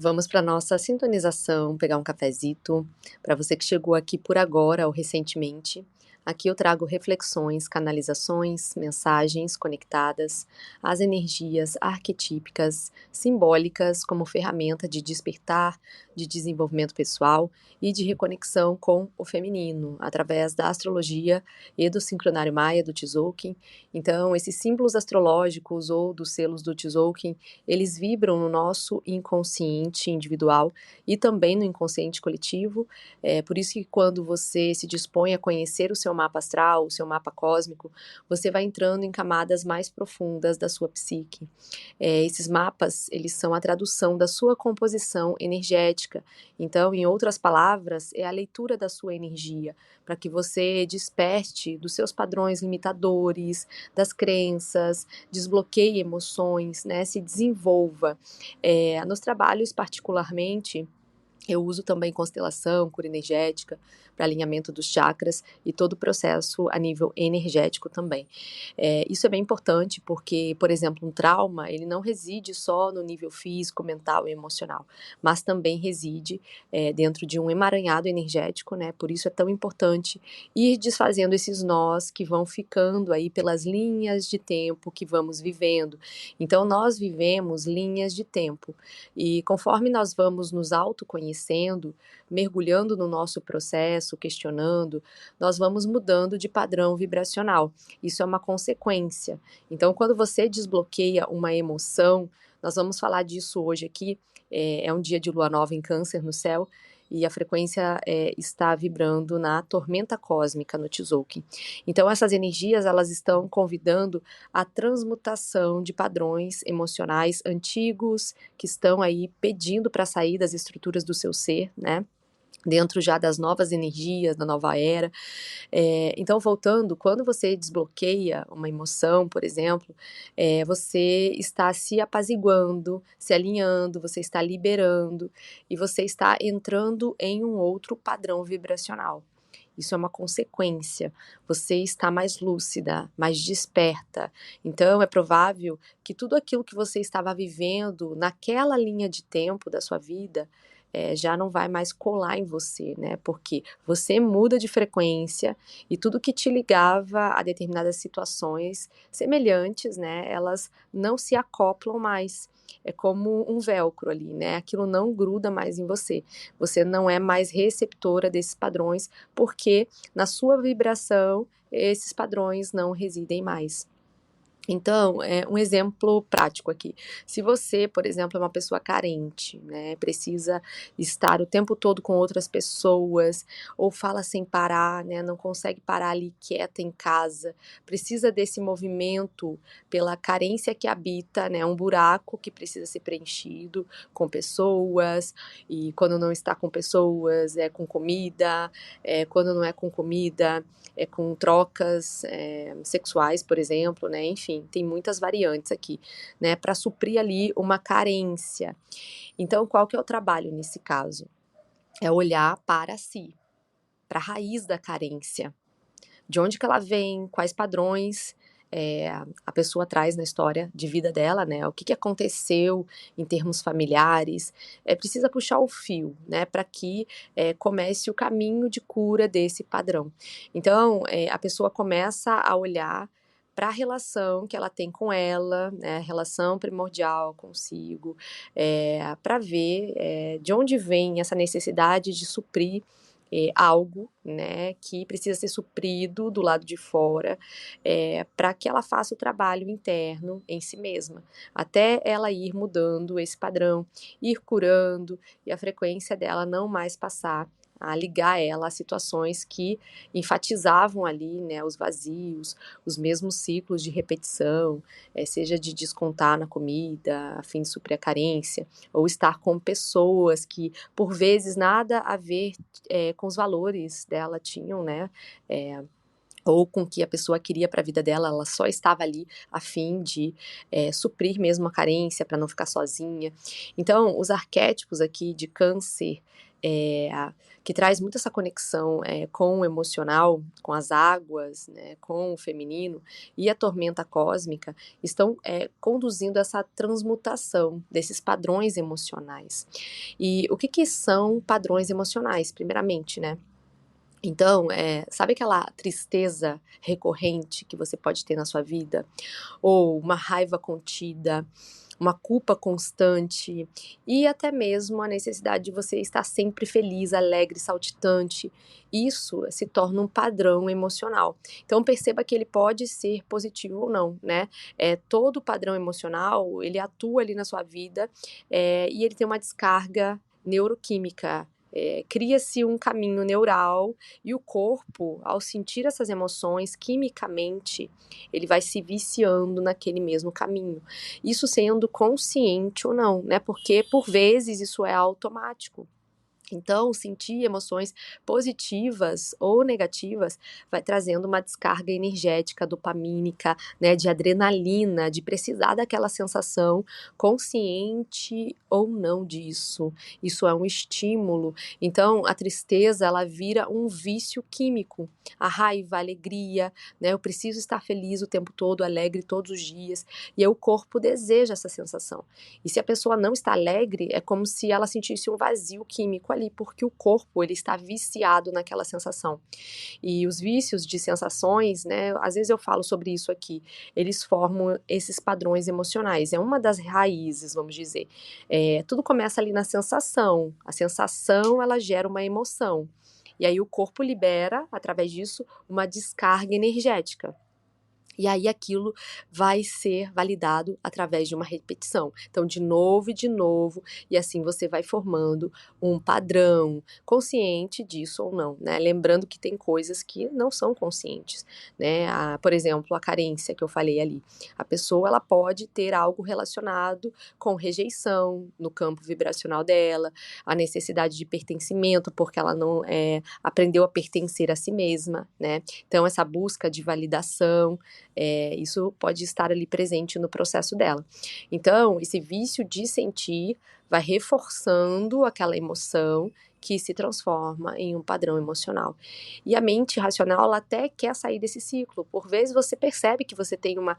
Vamos para nossa sintonização, pegar um cafezito. Para você que chegou aqui por agora ou recentemente, aqui eu trago reflexões, canalizações, mensagens conectadas às energias arquetípicas, simbólicas como ferramenta de despertar, de desenvolvimento pessoal e de reconexão com o feminino, através da astrologia e do sincronário maia do Tzolk'in. Então, esses símbolos astrológicos ou dos selos do Tzolk'in, eles vibram no nosso inconsciente individual e também no inconsciente coletivo. Por isso que quando você se dispõe a conhecer o seu mapa astral, o seu mapa cósmico, você vai entrando em camadas mais profundas da sua psique. Esses mapas, eles são a tradução da sua composição energética. Então, em outras palavras, é a leitura da sua energia, para que você desperte dos seus padrões limitadores, das crenças, desbloqueie emoções, né, se desenvolva. Nos trabalhos, particularmente, eu uso também constelação, cura energética, para alinhamento dos chakras e todo o processo a nível energético também. Isso é bem importante porque, por exemplo, um trauma, ele não reside só no nível físico, mental e emocional, mas também reside dentro de um emaranhado energético, né? Por isso é tão importante ir desfazendo esses nós que vão ficando aí pelas linhas de tempo que vamos vivendo. Então, nós vivemos linhas de tempo e conforme nós vamos nos autoconhecendo, mergulhando no nosso processo, questionando, nós vamos mudando de padrão vibracional. Isso é uma consequência. Então, quando você desbloqueia uma emoção, nós vamos falar disso hoje aqui, é um dia de lua nova em Câncer no céu, e a frequência está vibrando na tormenta cósmica no Tzolk'in. Então, essas energias, elas estão convidando a transmutação de padrões emocionais antigos, que estão aí pedindo para sair das estruturas do seu ser, né? Dentro já das novas energias, da nova era. Então, voltando, quando você desbloqueia uma emoção, por exemplo, você está se apaziguando, se alinhando, você está liberando e você está entrando em um outro padrão vibracional. Isso é uma consequência. Você está mais lúcida, mais desperta. Então, é provável que tudo aquilo que você estava vivendo naquela linha de tempo da sua vida já não vai mais colar em você, né? Porque você muda de frequência e tudo que te ligava a determinadas situações semelhantes, né? Elas não se acoplam mais. É como um velcro ali, né? Aquilo não gruda mais em você. Você não é mais receptora desses padrões, porque na sua vibração esses padrões não residem mais. Então, um exemplo prático aqui. Se você, por exemplo, é uma pessoa carente, né, precisa estar o tempo todo com outras pessoas, ou fala sem parar, né, não consegue parar ali quieta em casa, precisa desse movimento pela carência que habita, né, um buraco que precisa ser preenchido com pessoas, e quando não está com pessoas, é com comida, quando não é com comida, é com trocas sexuais, por exemplo, né? Enfim, tem muitas variantes aqui, né? Para suprir ali uma carência. Então, qual que é o trabalho nesse caso? É olhar para si, para a raiz da carência. De onde que ela vem, quais padrões a pessoa traz na história de vida dela, né? O que que aconteceu em termos familiares. Precisa puxar o fio, né? Para que comece o caminho de cura desse padrão. Então, a pessoa começa a olhar para a relação que ela tem com ela, né, relação primordial consigo, para ver de onde vem essa necessidade de suprir algo, né, que precisa ser suprido do lado de fora, para que ela faça o trabalho interno em si mesma, até ela ir mudando esse padrão, ir curando e a frequência dela não mais passar a ligar ela a situações que enfatizavam ali, né, os vazios, os mesmos ciclos de repetição, seja de descontar na comida, a fim de suprir a carência, ou estar com pessoas que, por vezes, nada a ver com os valores dela tinham, né, ou com o que a pessoa queria para a vida dela, ela só estava ali a fim de suprir mesmo a carência para não ficar sozinha. Então, os arquétipos aqui de Câncer, que traz muito essa conexão com o emocional, com as águas, né, com o feminino, e a tormenta cósmica, estão conduzindo essa transmutação desses padrões emocionais. E o que são padrões emocionais, primeiramente, né? Então, sabe aquela tristeza recorrente que você pode ter na sua vida? Ou uma raiva contida, uma culpa constante e até mesmo a necessidade de você estar sempre feliz, alegre, saltitante. Isso se torna um padrão emocional. Então perceba que ele pode ser positivo ou não, né? Todo padrão emocional, ele atua ali na sua vida e ele tem uma descarga neuroquímica. Cria-se um caminho neural e o corpo, ao sentir essas emoções, quimicamente, ele vai se viciando naquele mesmo caminho. Isso sendo consciente ou não, né? Porque por vezes isso é automático. Então, sentir emoções positivas ou negativas vai trazendo uma descarga energética, dopamínica, né, de adrenalina, de precisar daquela sensação, consciente ou não disso. Isso é um estímulo. Então, a tristeza, ela vira um vício químico. A raiva, a alegria, né, eu preciso estar feliz o tempo todo, alegre todos os dias. E aí o corpo deseja essa sensação. E se a pessoa não está alegre, é como se ela sentisse um vazio químico ali, porque o corpo ele está viciado naquela sensação. E os vícios de sensações, né, às vezes eu falo sobre isso aqui, eles formam esses padrões emocionais, é uma das raízes, vamos dizer. Tudo começa ali na sensação, a sensação ela gera uma emoção, e aí o corpo libera, através disso, uma descarga energética. E aí aquilo vai ser validado através de uma repetição. Então, de novo, e assim você vai formando um padrão consciente disso ou não, né? Lembrando que tem coisas que não são conscientes, né? Por exemplo, a carência que eu falei ali. A pessoa, ela pode ter algo relacionado com rejeição no campo vibracional dela, a necessidade de pertencimento, porque ela não aprendeu a pertencer a si mesma, né? Então, essa busca de validação, isso pode estar ali presente no processo dela. Então, esse vício de sentir vai reforçando aquela emoção que se transforma em um padrão emocional. E a mente racional, ela até quer sair desse ciclo. Por vezes você percebe que você tem uma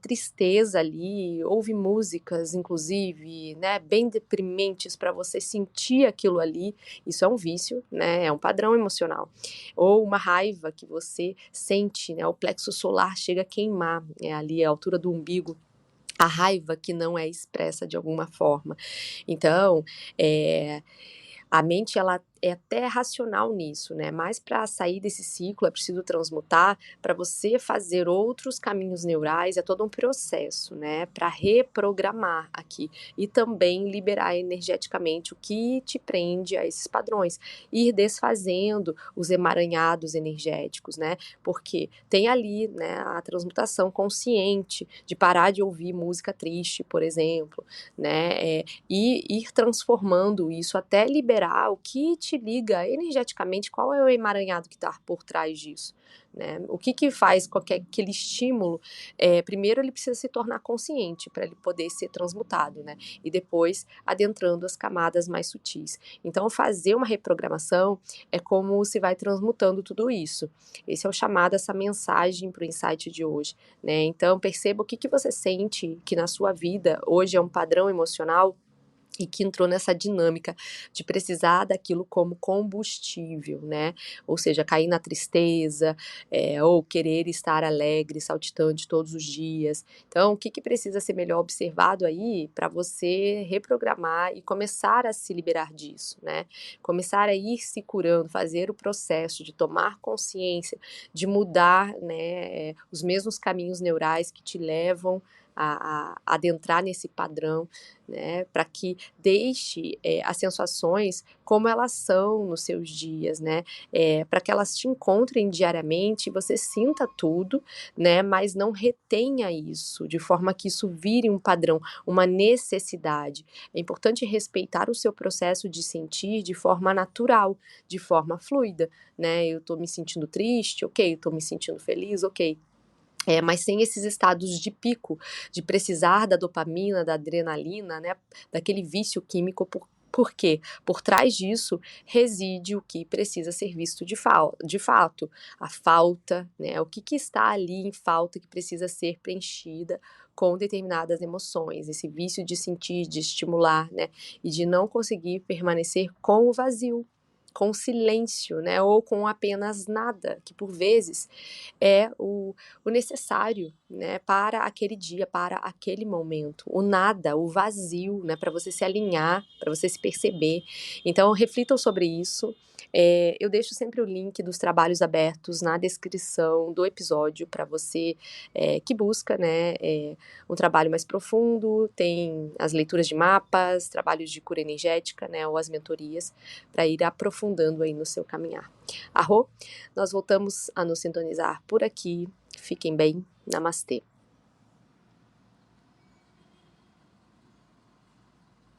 tristeza ali, ouve músicas, inclusive, né, bem deprimentes para você sentir aquilo ali. Isso é um vício, né, é um padrão emocional. Ou uma raiva que você sente, né, o plexo solar chega a queimar, ali a altura do umbigo. A raiva que não é expressa de alguma forma. Então, a mente ela é até racional nisso, né? Mas para sair desse ciclo é preciso transmutar, para você fazer outros caminhos neurais, é todo um processo, né? Para reprogramar aqui e também liberar energeticamente o que te prende a esses padrões, ir desfazendo os emaranhados energéticos, né? Porque tem ali, né, a transmutação consciente de parar de ouvir música triste, por exemplo, né? E ir transformando isso até liberar o que te liga energeticamente, qual é o emaranhado que está por trás disso, né? O que faz aquele estímulo, primeiro ele precisa se tornar consciente para ele poder ser transmutado, né? E depois adentrando as camadas mais sutis. Então fazer uma reprogramação é como se vai transmutando tudo isso. Esse é o chamado, essa mensagem para o insight de hoje, né? Então perceba o que você sente que na sua vida hoje é um padrão emocional e que entrou nessa dinâmica de precisar daquilo como combustível, né? Ou seja, cair na tristeza, ou querer estar alegre, saltitante todos os dias. Então, o que precisa ser melhor observado aí para você reprogramar e começar a se liberar disso, né? Começar a ir se curando, fazer o processo de tomar consciência, de mudar, né, os mesmos caminhos neurais que te levam a adentrar nesse padrão, né, para que deixe as sensações como elas são nos seus dias, né, para que elas te encontrem diariamente, você sinta tudo, né, mas não retenha isso, de forma que isso vire um padrão, uma necessidade. É importante respeitar o seu processo de sentir de forma natural, de forma fluida, né, eu tô me sentindo triste, ok, eu tô me sentindo feliz, ok. Mas sem esses estados de pico, de precisar da dopamina, da adrenalina, né, daquele vício químico, por quê? Por trás disso reside o que precisa ser visto de fato, a falta, né, o que está ali em falta que precisa ser preenchida com determinadas emoções, esse vício de sentir, de estimular, né, e de não conseguir permanecer com o vazio, com o silêncio, né, ou com apenas nada, que por vezes é o necessário, né, para aquele dia, para aquele momento. O nada, o vazio, né, para você se alinhar, para você se perceber. Então, reflitam sobre isso. Eu deixo sempre o link dos trabalhos abertos na descrição do episódio para você que busca, né, um trabalho mais profundo. Tem as leituras de mapas, trabalhos de cura energética, né, ou as mentorias para ir aprofundando aí no seu caminhar. Arro, nós voltamos a nos sintonizar por aqui. Fiquem bem. Namastê.